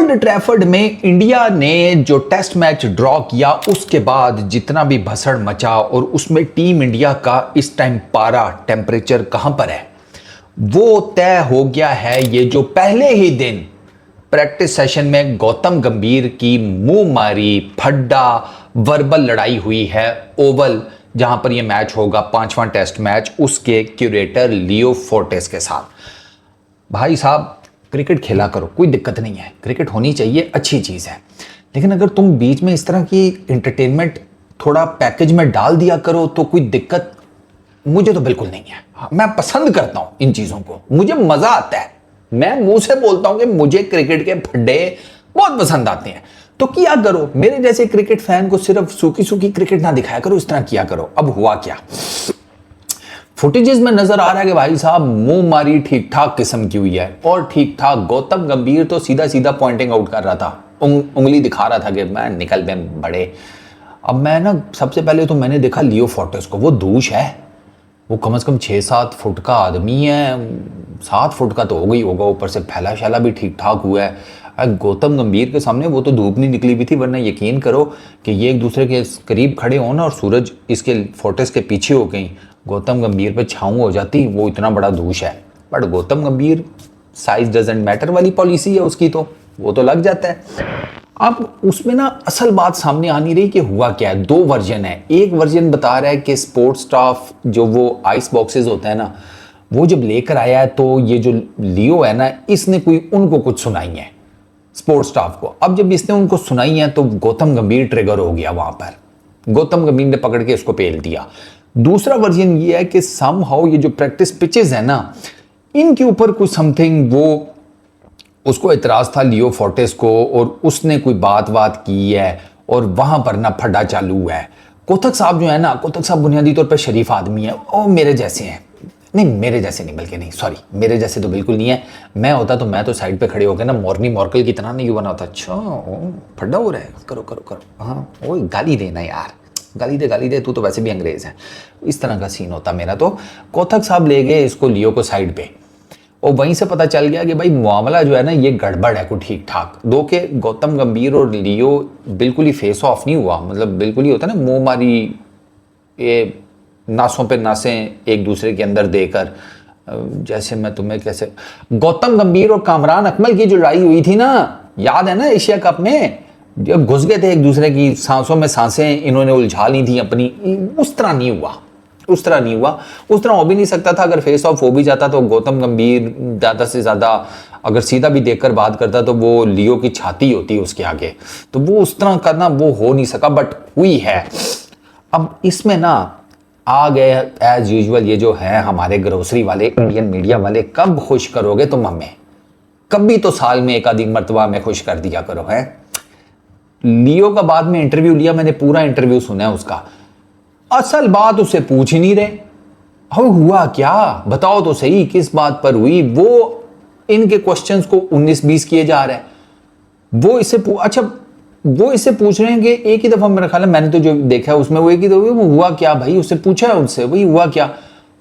Old Trafford में India ने जो टेस्ट मैच ड्रॉ किया उसके बाद जितना भी भसड़ मचा और उसमें टीम इंडिया का इस टाइम पारा टेम्परेचर कहां पर है वो तय हो गया है। ये जो पहले ही दिन प्रैक्टिस सेशन में गौतम गंभीर की मुंह मारी फड्डा वर्बल लड़ाई हुई है ओवल जहां पर यह मैच होगा 5वां टेस्ट मैच उसके क्यूरेटर लियो फोर्टेस के साथ। भाई साहब क्रिकेट खेला करो, कोई दिक्कत नहीं है, क्रिकेट होनी चाहिए, अच्छी चीज़ है, लेकिन अगर तुम बीच में इस तरह की इंटरटेनमेंट थोड़ा पैकेज में डाल दिया करो तो कोई दिक्कत मुझे तो बिल्कुल नहीं है। हाँ, मैं पसंद करता हूं इन चीज़ों को, मुझे मज़ा आता है, मैं मुंह से बोलता हूं कि मुझे क्रिकेट के फड्डे बहुत पसंद आते हैं। तो किया करो, मेरे जैसे क्रिकेट फैन को सिर्फ सूखी सूखी क्रिकेट ना दिखाया करो, इस तरह किया करो। अब हुआ क्या, फुटेजेस में नजर आ रहा है कि भाई साहब मुंह मारी ठीक ठाक किस्म की हुई है और ठीक ठाक गौतम गंभीर तो सीधा सीधा पॉइंटिंग आउट कर रहा था, उंगली दिखा रहा था कि मैं निकल में बड़े। अब मैं ना सबसे पहले तो मैंने देखा लियो फोर्टेस को, वो दूश है, वो कम से कम 6-7 फुट का आदमी है, 7 फुट का तो हो गई होगा, ऊपर से फैला शैला भी ठीक ठाक हुआ है। गौतम गंभीर के सामने वो तो धूप नहीं निकली हुई थी, वरना यकीन करो कि ये एक दूसरे के करीब खड़े हो ना और सूरज इसके फोर्टेस के पीछे हो गई, गौतम गंभीर पे छाऊं हो जाती, वो इतना बड़ा दूश है। बट गौतम गंभीर साइज डजंट मैटर वाली पॉलिसी है उसकी, तो वो तो लग जाता है। अब उसमें ना असल बात सामने आ नहीं रही कि हुआ क्या है। 2 वर्जन है, एक वर्जन बता रहा है कि स्पोर्ट्स स्टाफ जो वो आइस बॉक्सेस होते हैं ना, वो जब लेकर आया है तो ये जो लियो है ना, इसने कोई उनको कुछ सुनाई है स्पोर्ट्स स्टाफ को। अब जब इसने उनको सुनाई है तो गौतम गंभीर ट्रिगर हो गया, वहां पर गौतम गंभीर ने पकड़ के इसको पेल दिया। दूसरा वर्जन ये है कि समहाउ ये जो प्रैक्टिस पिचेस है ना, इनके ऊपर कुछ समथिंग वो उसको इतराज था लियो फोर्टेस को, और उसने कोई बात की है और वहां पर ना फड्डा चालू हुआ है। कोथक साहब जो है ना, कोथक साहब बुनियादी तौर पर शरीफ आदमी है, और मेरे जैसे हैं, नहीं मेरे जैसे नहीं, बल्कि नहीं सॉरी मेरे जैसे तो बिल्कुल नहीं है। मैं होता तो मैं तो साइड पे खड़े होकर ना मॉर्नी मॉर्कल की तरह नहीं बना होता, अच्छा फड्डा हो रहा है, करो करो करो, हाँ वो गाली देना यार, गाली दे, तू तो वैसे भी अंग्रेज है, इस तरह का सीन होता मेरा। तो कोथक साहब ले गए इसको लियो को साइड पे, और वहीं से पता चल गया कि भाई मामला जो है ना ये गड़बड़ है कुछ ठीक ठाक। दो के गौतम गंभीर और लियो बिल्कुल ही फेस ऑफ नहीं हुआ, मतलब बिल्कुल ही होता ना मुंह मारी, ये नासों पे नासें एक दूसरे के अंदर देकर, जैसे मैं तुम्हें कैसे, गौतम गंभीर और कामरान अकमल की जो लड़ाई हुई थी ना, याद है ना एशिया कप में, जब घुस गए थे एक दूसरे की सांसों में सांसें इन्होंने उलझा ली थी अपनी, उस तरह नहीं हुआ, उस तरह हो भी नहीं सकता था। अगर फेस ऑफ हो भी जाता तो गौतम गंभीर ज़्यादा से ज़्यादा अगर सीधा भी देखकर बात करता तो वो लियो की छाती होती उसके आगे, तो वो उस तरह करना वो हो नहीं सका, बट हुई है। अब इसमें ना आ गए एज यूजुअल ये जो है हमारे ग्रोसरी वाले इंडियन मीडिया वाले, कब खुश करोगे तुम हमें, कभी तो साल में एक आधी मरतबा हमें खुश कर दिया करो। है लियो का बाद में इंटरव्यू लिया मैंने, पूरा इंटरव्यू सुना है उसका, असल बात उससे पूछ ही नहीं रहे, अब हुआ क्या बताओ तो सही, किस बात पर हुई, वो इनके क्वेश्चंस को 19-20 किए जा रहे हैं। वो इससे अच्छा वो इससे पूछ रहे हैं कि एक ही दफा मेरा ख्याल है मैंने तो जो देखा है उसमें वो एक ही दफा वो हुआ क्या भाई, उससे पूछा है उनसे वही हुआ क्या,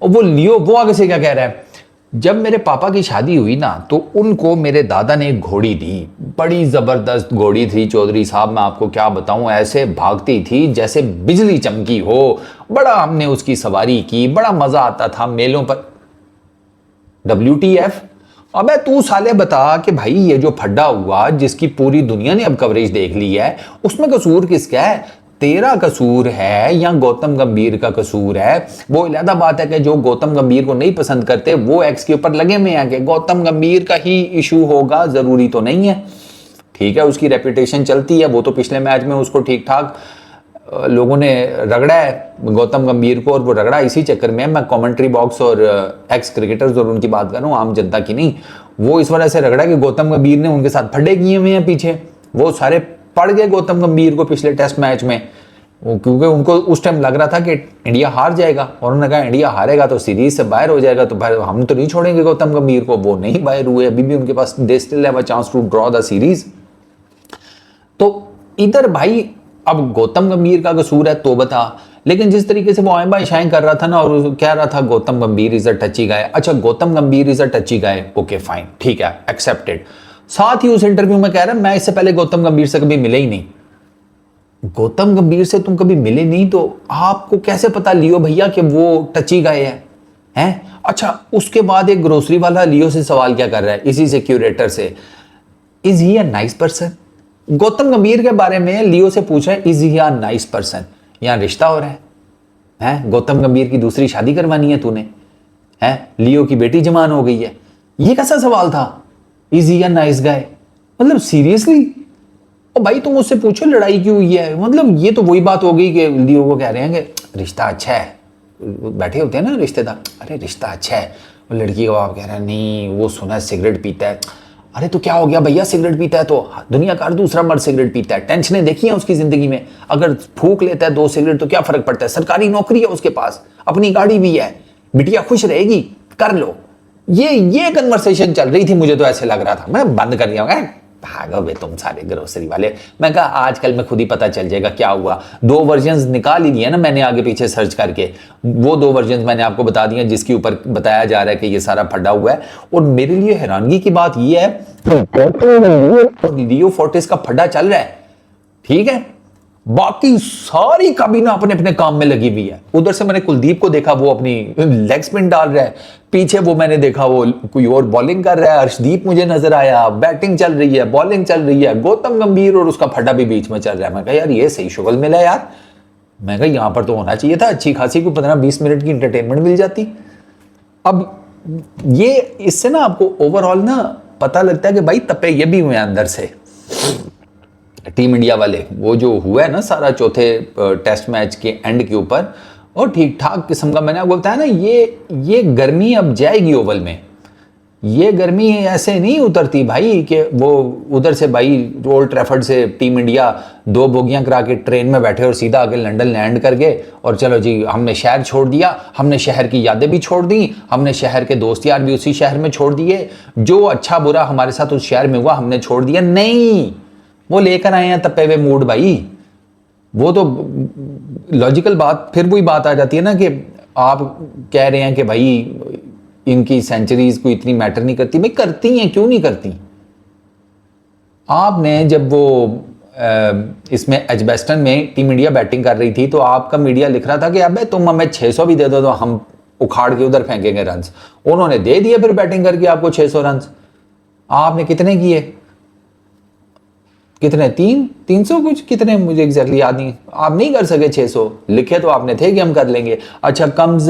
और वो लियो वो आगे से क्या कह रहा है, जब मेरे पापा की शादी हुई ना तो उनको मेरे दादा ने एक घोड़ी दी, बड़ी जबरदस्त घोड़ी थी चौधरी साहब, मैं आपको क्या बताऊं, ऐसे भागती थी जैसे बिजली चमकी हो, बड़ा हमने उसकी सवारी की, बड़ा मजा आता था मेलों पर। WTF, अबे तू साले बता कि भाई ये जो फड्डा हुआ जिसकी पूरी दुनिया ने अब कवरेज देख ली है, उसमें कसूर किसका है, तेरा कसूर है या गौतम गंभीर का कसूर है। वो अलग बात है कि जो गौतम गंभीर को नहीं पसंद करते वो एक्स के ऊपर लगे में हैं कि गौतम गंभीर का ही इशू होगा, जरूरी तो नहीं है, ठीक है उसकी रेपुटेशन चलती है, वो तो पिछले मैच में उसको ठीक ठाक लोगों ने रगड़ा है गौतम गंभीर को, और वो रगड़ा इसी चक्कर में, मैं कमेंट्री बॉक्स और एक्स क्रिकेटर्स और उनकी बात कर रहा हूँ, आम जनता की नहीं, वो इस वजह से रगड़ा कि गौतम गंभीर ने उनके साथ फड्डे किए हुए हैं पीछे, वो सारे पड़ गए गौतम गंभीर को पिछले टेस्ट मैच में, क्योंकि उनको उस टाइम लग रहा था कि इंडिया हार जाएगा, और उन्होंने कहा इंडिया हारेगा तो सीरीज से बाहर हो जाएगा, तो भाई हम तो नहीं छोड़ेंगे गौतम गंभीर को, वो नहीं बाहर हुए, अभी भी उनके पास they still have a chance to draw the series. तो इधर भाई अब गौतम गंभीर का कसूर है तो बता, लेकिन जिस तरीके से वो आयबा इशाएं कर रहा था ना, और कह रहा था गौतम गंभीर इज अ टची गाय, अच्छा गौतम गंभीर is a टची guy, okay fine ठीक है एक्सेप्टेड, साथ ही उस इंटरव्यू में कह रहा है मैं इससे पहले गौतम गंभीर से कभी मिले ही नहीं। गौतम गंभीर से तुम कभी मिले नहीं तो आपको कैसे पता लियो भैया कि वो टची गए हैं? अच्छा, उसके बाद एक ग्रोसरी वाला लियो से सवाल क्या कर रहा है, इसी से क्यूरेटर से, is he a nice person? Gautam गंभीर के बारे में लियो से पूछ रहे हैं is he a nice person. यहां रिश्ता हो रहा है? गौतम गंभीर की दूसरी शादी करवानी है तूने? लियो की बेटी जवान हो गई है। ये कैसा सवाल था, is he a nice guy? मतलब सीरियसली? और भाई तुम उससे पूछो लड़ाई क्यों हुई है। मतलब ये तो वही बात हो गई कि लियो को कह रहे हैं कि रिश्ता अच्छा है, बैठे होते हैं ना रिश्तेदार, अरे रिश्ता अच्छा है, और लड़की का बाप कह रहा है नहीं वो सुना है सिगरेट पीता है। अरे तो क्या हो गया भैया, सिगरेट पीता है तो दुनिया का दूसरा मर्द सिगरेट पीता है, टेंशनें देखी हैं उसकी जिंदगी में, अगर फूक लेता है 2 सिगरेट तो क्या फर्क पड़ता है, सरकारी नौकरी है उसके पास, अपनी गाड़ी भी है, बिटिया खुश रहेगी, कर लो। ये कन्वर्सेशन चल रही थी, मुझे तो ऐसे लग रहा था। मैं बंद कर दिया, भागो बे तुम सारे ग्रोसरी वाले। मैं कहा आजकल में खुद ही पता चल जाएगा क्या हुआ। 2 वर्जन्स निकाल ही दिए ना मैंने आगे पीछे सर्च करके, वो 2 वर्जन्स मैंने आपको बता दिए जिसके ऊपर बताया जा रहा है कि ये सारा फटा हुआ है। और मेरे लिए हैरानगी की बात ये है लियो फोर्टिस का फड्डा चल रहा है, ठीक है, बाकी सारी काबीना अपने अपने काम में लगी हुई है। उधर से मैंने कुलदीप को देखा वो अपनी लेग स्पिन डाल रहा है, पीछे वो मैंने देखा वो कोई और बॉलिंग कर रहा है, अर्शदीप मुझे नजर आया, बैटिंग चल रही है, बॉलिंग चल रही है, गौतम गंभीर और उसका फड्डा भी बीच में चल रहा है। मैं कहा यार ये सही शुगल मिला यार, मैं कहा यहां पर तो होना चाहिए था अच्छी खासी कोई 15-20 मिनट की इंटरटेनमेंट मिल जाती। अब ये इससे ना आपको ओवरऑल ना पता लगता है कि भाई तपे ये भी हुए अंदर से टीम इंडिया वाले। वो जो हुआ है ना सारा चौथे टेस्ट मैच के एंड के ऊपर, और ठीक ठाक किस्म का, मैंने आपको बताया ना ये गर्मी अब जाएगी ओवल में। ये गर्मी ऐसे नहीं उतरती भाई कि वो उधर से भाई ओल्ड ट्रैफर्ड से टीम इंडिया 2 बोगियां करा के ट्रेन में बैठे और सीधा आगे लंदन लैंड कर गए और चलो जी हमने शहर छोड़ दिया, हमने शहर की यादें भी छोड़ दी, हमने शहर के दोस्त यार भी उसी शहर में छोड़ दिए, जो अच्छा बुरा हमारे साथ उस शहर में हुआ हमने छोड़ दिया। नहीं, वो लेकर आए हैं तपे हुए मूड भाई। वो तो लॉजिकल बात, फिर वही बात आ जाती है ना कि आप कह रहे हैं कि भाई इनकी सेंचुरीज को इतनी मैटर नहीं करती। भाई करती हैं, क्यों नहीं करती। आपने जब वो इसमें एजबेस्टन में टीम इंडिया बैटिंग कर रही थी तो आपका मीडिया लिख रहा था कि अबे तुम हमें 600 भी दे दो तो हम उखाड़ के उधर फेंकेंगे रन्स। उन्होंने दे दिए फिर बैटिंग करके आपको 600 रन्स। आपने कितने किए, कितने 300 कुछ, कितने मुझे एग्जैक्टली याद नहीं। आप नहीं कर सके 600, लिखे तो आपने थे कि हम कर लेंगे। अच्छा कम्स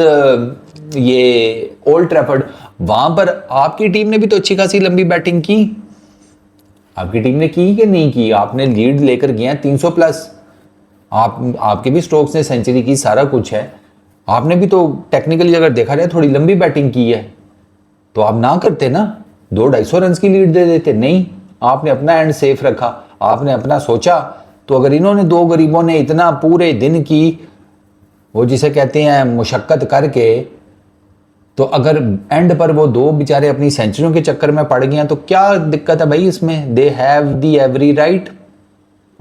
ये ओल्ड ट्रैफर्ड, वहां पर आपकी टीम ने भी तो अच्छी खासी लंबी बैटिंग की। आपकी टीम ने की कि नहीं की? आपने लीड लेकर गए हैं 300 प्लस, आपके भी स्ट्रोक्स ने सेंचुरी की, सारा कुछ है। आपने भी तो टेक्निकली अगर देखा जाए थोड़ी लंबी बैटिंग की है, तो आप ना करते ना, 200-250 रन की लीड दे देते। नहीं, आपने अपना एंड सेफ रखा, आपने अपना सोचा। तो अगर इन्होंने 2 गरीबों ने इतना पूरे दिन की वो जिसे कहते हैं मुशक्कत करके, तो अगर एंड पर वो 2 बेचारे अपनी सेंचुरियों के चक्कर में पड़ गए हैं तो क्या दिक्कत है भाई इसमें? They have the every right,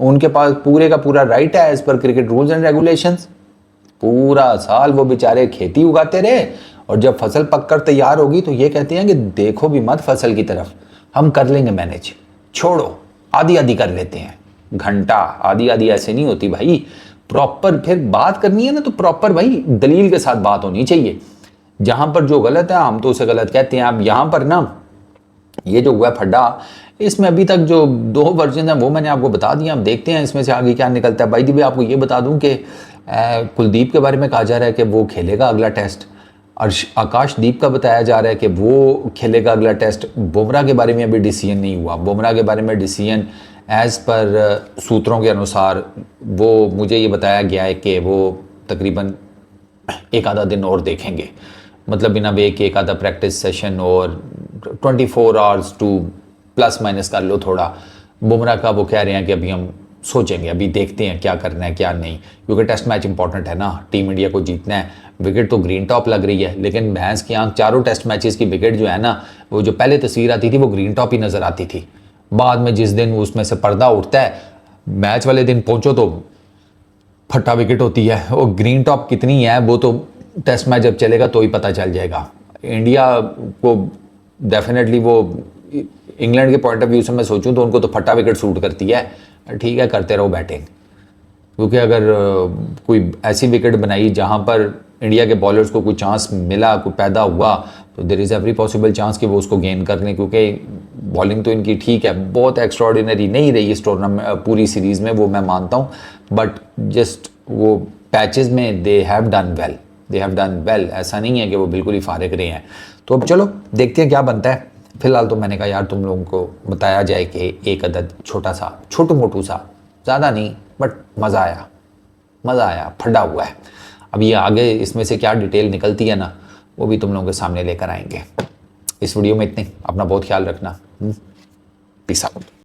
उनके पास पूरे का पूरा राइट है as per cricket rules and regulations. पूरा साल वो बेचारे खेती उगाते रहे और जब फसल पककर तैयार होगी तो ये कहते हैं कि देखो भी मत फसल की तरफ, हम कर लेंगे मैनेज, छोड़ो आधी आधी कर लेते हैं। घंटा आधी आधी ऐसे नहीं होती भाई, प्रॉपर फिर बात करनी है ना तो प्रॉपर भाई दलील के साथ बात होनी चाहिए। जहां पर जो गलत है हम तो उसे गलत कहते हैं। अब यहां पर ना ये जो हुआ फड्डा, इसमें अभी तक जो 2 वर्जन है वो मैंने आपको बता दिया। हम देखते हैं इसमें से आगे क्या निकलता है। भाई भी आपको ये बता दूं कि कुलदीप के बारे में कहा जा रहा है कि वो खेलेगा अगला टेस्ट, और आकाशदीप का बताया जा रहा है कि वो खेलेगा अगला टेस्ट। बुमराह के बारे में अभी डिसीजन नहीं हुआ। बुमराह के बारे में डिसीजन एज़ पर सूत्रों के अनुसार वो मुझे ये बताया गया है कि वो तकरीबन 1 आधा दिन और देखेंगे, मतलब बिना वे के 1 आधा प्रैक्टिस सेशन और 24 आवर्स टू प्लस माइनस कर लो थोड़ा। बुमराह का वो कह रहे हैं कि अभी हम सोचेंगे, अभी देखते हैं क्या करना है क्या नहीं, क्योंकि टेस्ट मैच इंपॉर्टेंट है ना, टीम इंडिया को जीतना है। विकेट तो ग्रीन टॉप लग रही है, लेकिन भैंस की आंख चारों टेस्ट मैचेस की विकेट जो है ना, वो जो पहले तस्वीर आती थी वो ग्रीन टॉप ही नज़र आती थी। बाद में जिस दिन उसमें से पर्दा उठता है, मैच वाले दिन पहुंचो तो फट्टा विकेट होती है। और ग्रीन टॉप कितनी है वो तो टेस्ट मैच जब चलेगा तो ही पता चल जाएगा। इंडिया को डेफिनेटली वो इंग्लैंड के पॉइंट ऑफ व्यू से मैं सोचूं तो उनको तो फटा विकेट सूट करती है, ठीक है करते रहो बैटिंग, क्योंकि अगर कोई ऐसी विकेट बनाई जहां पर इंडिया के बॉलर्स को कोई चांस मिला, कोई पैदा हुआ, तो there is every possible chance कि वो उसको गेन कर लें, क्योंकि बॉलिंग तो इनकी ठीक है, बहुत एक्स्ट्रॉर्डिनरी नहीं रही इस टूर्नामेंट पूरी सीरीज़ में, वो मैं मानता हूँ, बट जस्ट वो पैचेस में दे हैव डन वेल, ऐसा नहीं है कि वो बिल्कुल ही फारिग रहे हैं। तो अब चलो देखते हैं क्या बनता है। फिलहाल तो मैंने कहा यार तुम लोगों को बताया जाए कि एक अदद छोटू मोटू सा, ज़्यादा नहीं बट मज़ा आया, फटा हुआ है। अब ये आगे इसमें से क्या डिटेल निकलती है ना, वो भी तुम लोगों के सामने लेकर आएंगे। इस वीडियो में इतनी, अपना बहुत ख्याल रखना। Peace out.